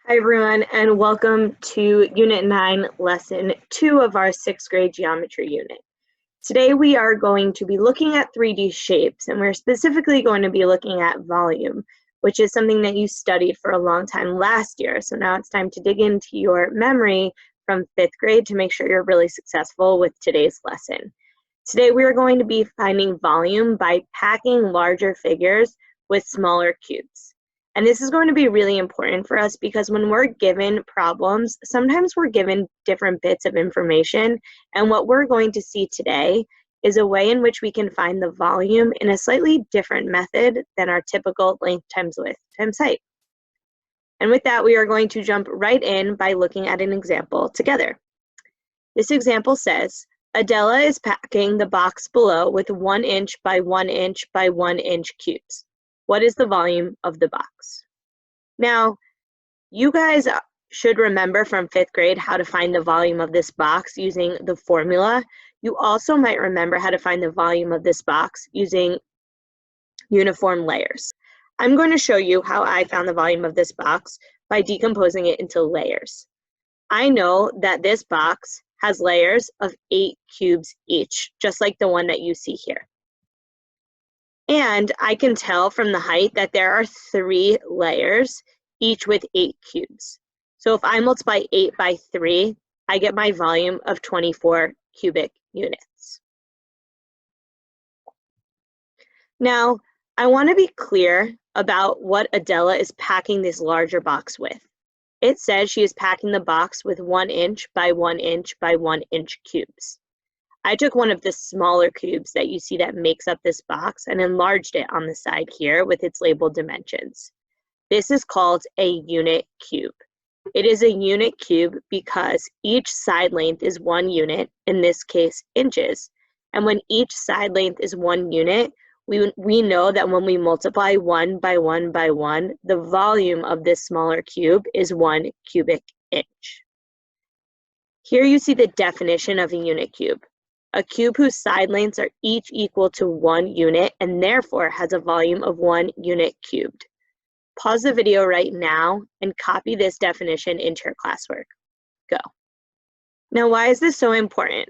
Hi everyone, and welcome to Unit 9, Lesson 2 of our 6th grade geometry unit. Today we are going to be looking at 3D shapes, and we're specifically going to be looking at volume, which is something that you studied for a long time last year. So now it's time to dig into your memory from 5th grade to make sure you're really successful with today's lesson. Today we are going to be finding volume by packing larger figures with smaller cubes. And this is going to be really important for us because when we're given problems, sometimes we're given different bits of information. And what we're going to see today is a way in which we can find the volume in a slightly different method than our typical length times width times height. And with that, we are going to jump right in by looking at an example together. This example says, Adela is packing the box below with 1 inch by 1 inch by 1 inch cubes. What is the volume of the box? Now, you guys should remember from 5th grade how to find the volume of this box using the formula. You also might remember how to find the volume of this box using uniform layers. I'm going to show you how I found the volume of this box by decomposing it into layers. I know that this box has layers of 8 cubes each, just like the one that you see here. And I can tell from the height that there are 3 layers, each with 8 cubes. So if I multiply 8 by 3, I get my volume of 24 cubic units. Now, I want to be clear about what Adela is packing this larger box with. It says she is packing the box with 1 inch by 1 inch by 1 inch cubes. I took one of the smaller cubes that you see that makes up this box and enlarged it on the side here with its labeled dimensions. This is called a unit cube. It is a unit cube because each side length is 1 unit, in this case inches. And when each side length is 1 unit, we know that when we multiply 1 by 1 by 1, the volume of this smaller cube is 1 cubic inch. Here you see the definition of a unit cube. A cube whose side lengths are each equal to 1 unit and therefore has a volume of 1 unit cubed. Pause the video right now and copy this definition into your classwork. Go. Now, why is this so important?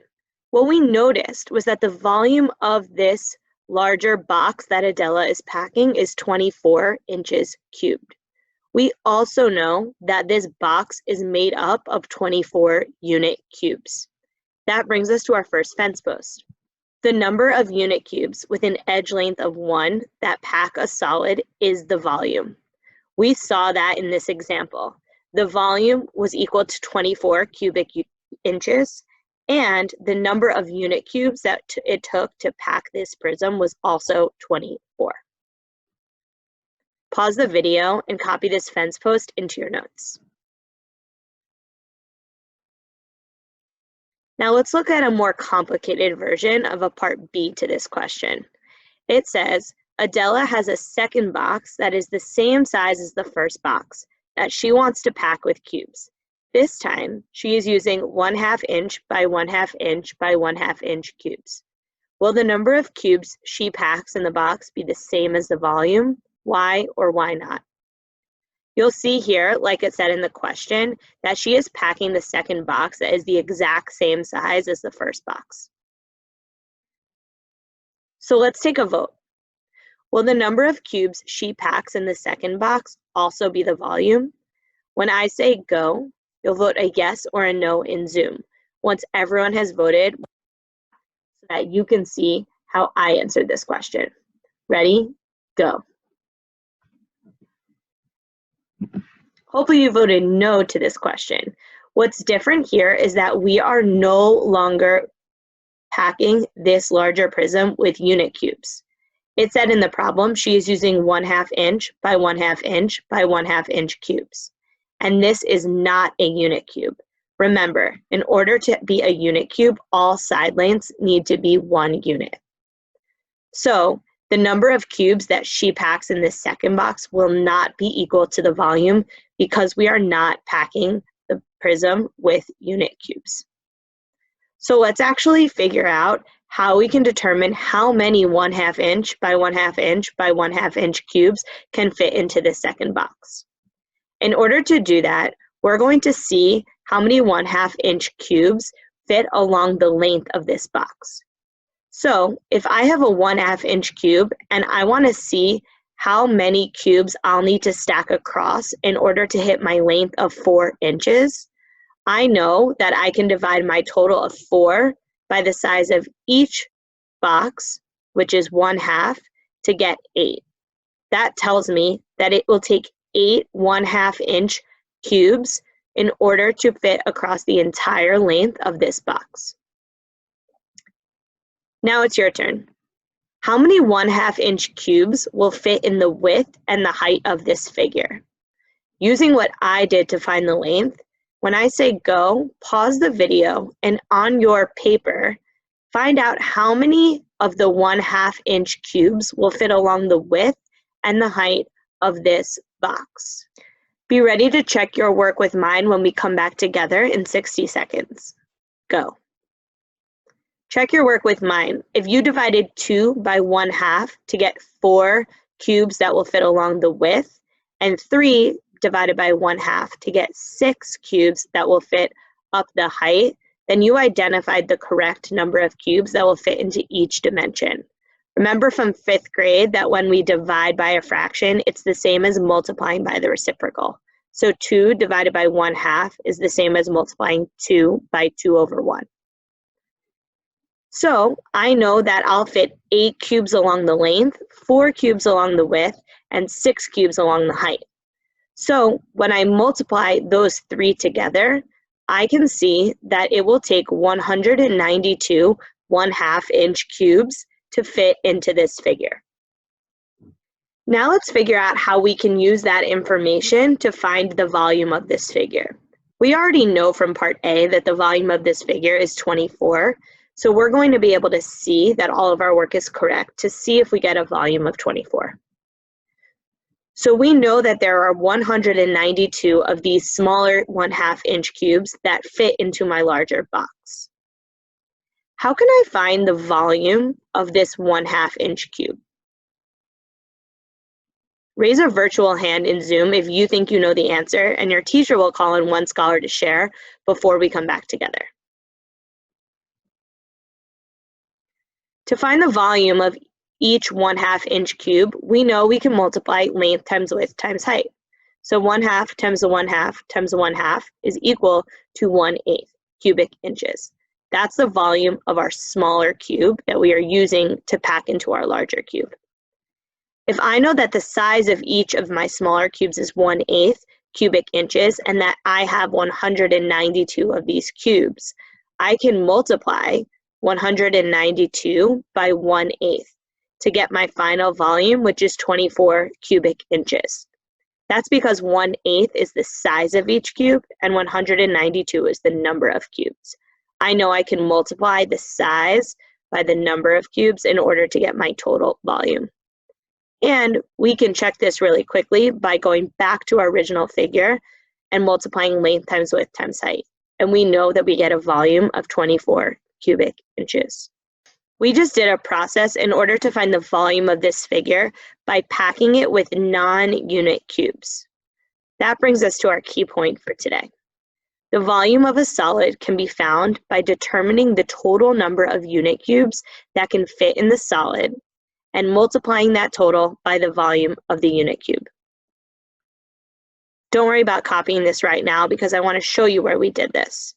What we noticed was that the volume of this larger box that Adela is packing is 24 inches cubed. We also know that this box is made up of 24 unit cubes. That brings us to our first fence post. The number of unit cubes with an edge length of 1 that pack a solid is the volume. We saw that in this example. The volume was equal to 24 cubic inches, and the number of unit cubes that it took to pack this prism was also 24. Pause the video and copy this fence post into your notes. Now let's look at a more complicated version of a part B to this question. It says, Adela has a second box that is the same size as the first box that she wants to pack with cubes. This time, she is using 1/2 inch by 1/2 inch by 1/2 inch cubes. Will the number of cubes she packs in the box be the same as the volume? Why or why not? You'll see here, like it said in the question, that she is packing the second box that is the exact same size as the first box. So let's take a vote. Will the number of cubes she packs in the second box also be the volume? When I say go, you'll vote a yes or a no in Zoom once everyone has voted so that you can see how I answered this question. Ready? Go. Hopefully you voted no to this question. What's different here is that we are no longer packing this larger prism with unit cubes. It said in the problem she is using 1/2 inch by 1/2 inch by 1/2 inch cubes. And this is not a unit cube. Remember, in order to be a unit cube, all side lengths need to be 1 unit. So the number of cubes that she packs in this second box will not be equal to the volume because we are not packing the prism with unit cubes. So let's actually figure out how we can determine how many 1/2 inch by 1/2 inch by 1/2 inch cubes can fit into this second box. In order to do that, we're going to see how many 1/2 inch cubes fit along the length of this box. So if I have a 1/2 inch cube and I want to see how many cubes I'll need to stack across in order to hit my length of 4 inches, I know that I can divide my total of 4 by the size of each box, which is 1/2, to get 8. That tells me that it will take 8 1/2 inch cubes in order to fit across the entire length of this box. Now it's your turn. How many 1/2 inch cubes will fit in the width and the height of this figure? Using what I did to find the length, when I say go, pause the video and on your paper, find out how many of the 1/2 inch cubes will fit along the width and the height of this box. Be ready to check your work with mine when we come back together in 60 seconds. Go. Check your work with mine. If you divided 2 by 1/2 to get 4 cubes that will fit along the width, and 3 divided by 1/2 to get 6 cubes that will fit up the height, then you identified the correct number of cubes that will fit into each dimension. Remember from 5th grade that when we divide by a fraction, it's the same as multiplying by the reciprocal. So 2 divided by 1/2 is the same as multiplying 2 by 2/1. So I know that I'll fit 8 cubes along the length, 4 cubes along the width, and 6 cubes along the height. So when I multiply those 3 together, I can see that it will take 192 1/2 inch cubes to fit into this figure. Now let's figure out how we can use that information to find the volume of this figure. We already know from part A that the volume of this figure is 24, so we're going to be able to see that all of our work is correct to see if we get a volume of 24. So we know that there are 192 of these smaller 1/2 inch cubes that fit into my larger box. How can I find the volume of this 1/2 inch cube? Raise a virtual hand in Zoom if you think you know the answer, and your teacher will call in one scholar to share before we come back together. To find the volume of each 1/2 inch cube, we know we can multiply length times width times height. So 1/2 times the 1/2 times the 1/2 is equal to 1/8 cubic inches. That's the volume of our smaller cube that we are using to pack into our larger cube. If I know that the size of each of my smaller cubes is 1/8 cubic inches and that I have 192 of these cubes, I can multiply 192 by 1/8 to get my final volume, which is 24 cubic inches. That's because 1/8 is the size of each cube and 192 is the number of cubes. I know I can multiply the size by the number of cubes in order to get my total volume. And we can check this really quickly by going back to our original figure and multiplying length times width times height. And we know that we get a volume of 24 cubic inches. We just did a process in order to find the volume of this figure by packing it with non-unit cubes. That brings us to our key point for today. The volume of a solid can be found by determining the total number of unit cubes that can fit in the solid and multiplying that total by the volume of the unit cube. Don't worry about copying this right now because I want to show you where we did this.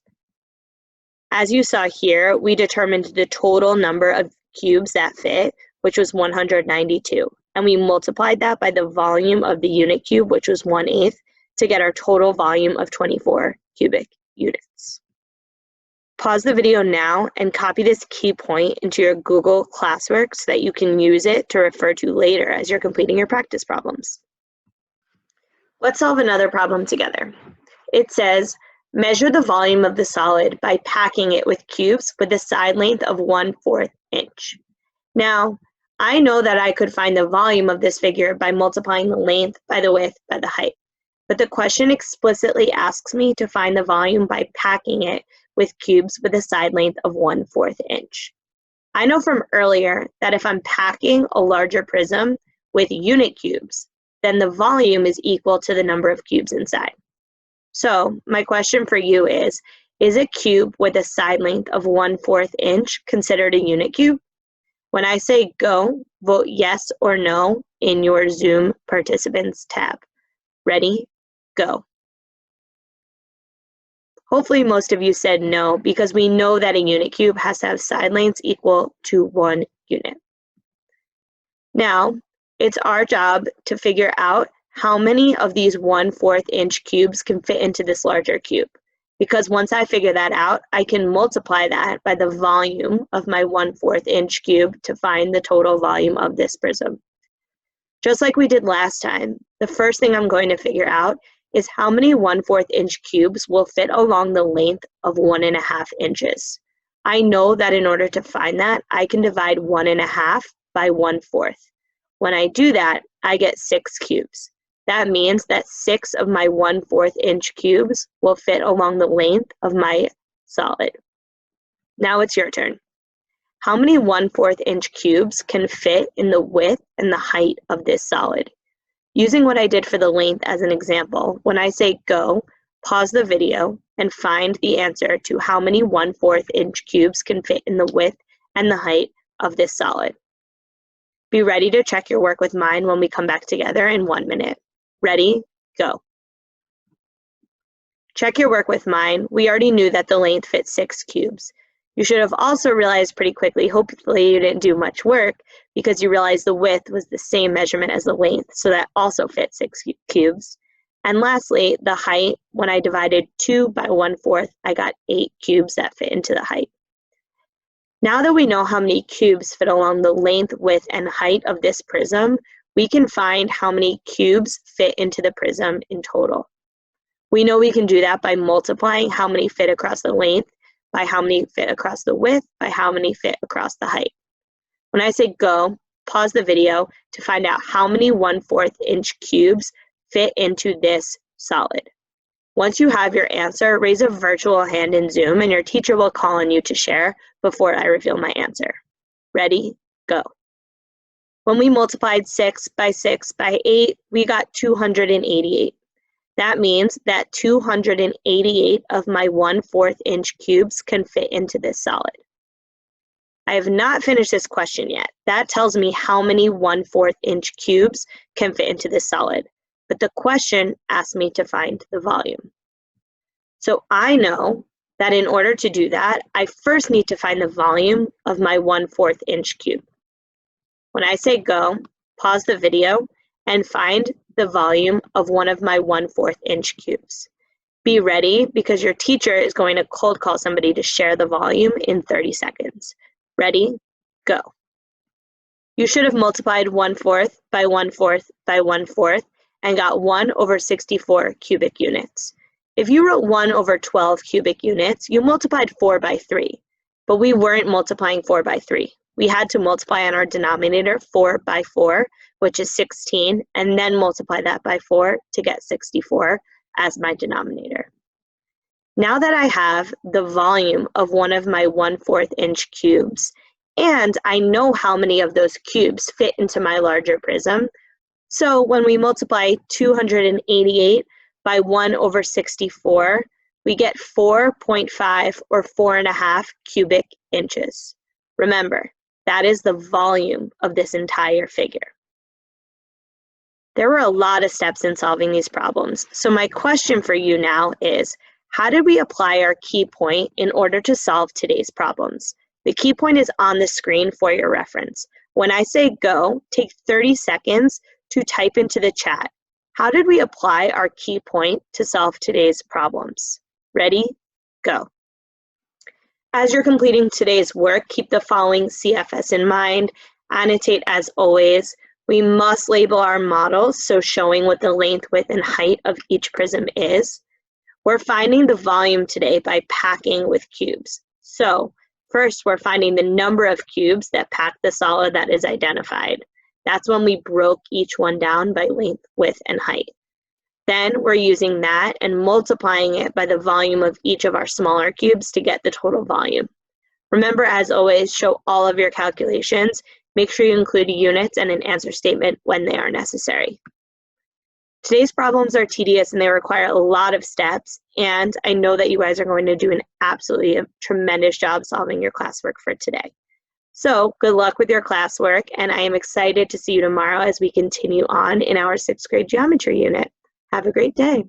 As you saw here, we determined the total number of cubes that fit, which was 192, and we multiplied that by the volume of the unit cube, which was 1/8, to get our total volume of 24 cubic units. Pause the video now and copy this key point into your Google classwork so that you can use it to refer to later as you're completing your practice problems. Let's solve another problem together. It says, measure the volume of the solid by packing it with cubes with a side length of 1/4 inch. Now, I know that I could find the volume of this figure by multiplying the length by the width by the height. But the question explicitly asks me to find the volume by packing it with cubes with a side length of 1/4 inch. I know from earlier that if I'm packing a larger prism with unit cubes, then the volume is equal to the number of cubes inside. So my question for you is a cube with a side length of 1/4 inch considered a unit cube? When I say go, vote yes or no in your Zoom participants tab. Ready? Go. Hopefully most of you said no, because we know that a unit cube has to have side lengths equal to 1 unit. Now, it's our job to figure out how many of these 1/4 inch cubes can fit into this larger cube. Because once I figure that out, I can multiply that by the volume of my 1/4 inch cube to find the total volume of this prism. Just like we did last time, the first thing I'm going to figure out is how many 1/4 inch cubes will fit along the length of 1.5 inches. I know that in order to find that, I can divide 1.5 by 1/4. When I do that, I get 6 cubes. That means that 6 of my 1/4 inch cubes will fit along the length of my solid. Now it's your turn. How many 1/4 inch cubes can fit in the width and the height of this solid? Using what I did for the length as an example, when I say go, pause the video and find the answer to how many 1/4 inch cubes can fit in the width and the height of this solid. Be ready to check your work with mine when we come back together in 1 minute. Ready? Go. Check your work with mine. We already knew that the length fit 6 cubes. You should have also realized pretty quickly, hopefully you didn't do much work, because you realized the width was the same measurement as the length, so that also fit 6 cubes. And lastly, the height, when I divided 2 by 1/4, I got 8 cubes that fit into the height. Now that we know how many cubes fit along the length, width, and height of this prism, we can find how many cubes fit into the prism in total. We know we can do that by multiplying how many fit across the length by how many fit across the width by how many fit across the height. When I say go, pause the video to find out how many 1/4 inch cubes fit into this solid. Once you have your answer, raise a virtual hand in Zoom and your teacher will call on you to share before I reveal my answer. Ready? Go. When we multiplied 6 by 6 by 8, we got 288. That means that 288 of my 1/4 inch cubes can fit into this solid. I have not finished this question yet. That tells me how many 1/4 inch cubes can fit into this solid. But the question asked me to find the volume. So I know that in order to do that, I first need to find the volume of my 1/4 inch cube. When I say go, pause the video and find the volume of one of my 1/4 inch cubes. Be ready, because your teacher is going to cold call somebody to share the volume in 30 seconds. Ready? Go. You should have multiplied 1/4 by 1/4 by 1/4 and got 1/64 cubic units. If you wrote 1/12 cubic units, you multiplied 4 by 3, but we weren't multiplying 4 by 3. We had to multiply on our denominator 4 by 4, which is 16, and then multiply that by 4 to get 64 as my denominator. Now that I have the volume of one of my 1/4 inch cubes, and I know how many of those cubes fit into my larger prism, so when we multiply 288 by 1/64, we get 4.5 or 4.5 cubic inches. Remember, that is the volume of this entire figure. There were a lot of steps in solving these problems, so my question for you now is, how did we apply our key point in order to solve today's problems? The key point is on the screen for your reference. When I say go, take 30 seconds to type into the chat, how did we apply our key point to solve today's problems? Ready? Go. As you're completing today's work, keep the following CFS in mind. Annotate as always. We must label our models, so showing what the length, width, and height of each prism is. We're finding the volume today by packing with cubes. So first, we're finding the number of cubes that pack the solid that is identified. That's when we broke each one down by length, width, and height. Then we're using that and multiplying it by the volume of each of our smaller cubes to get the total volume. Remember, as always, show all of your calculations. Make sure you include units and an answer statement when they are necessary. Today's problems are tedious and they require a lot of steps, and I know that you guys are going to do an absolutely tremendous job solving your classwork for today. So good luck with your classwork, and I am excited to see you tomorrow as we continue on in our 6th grade geometry unit. Have a great day.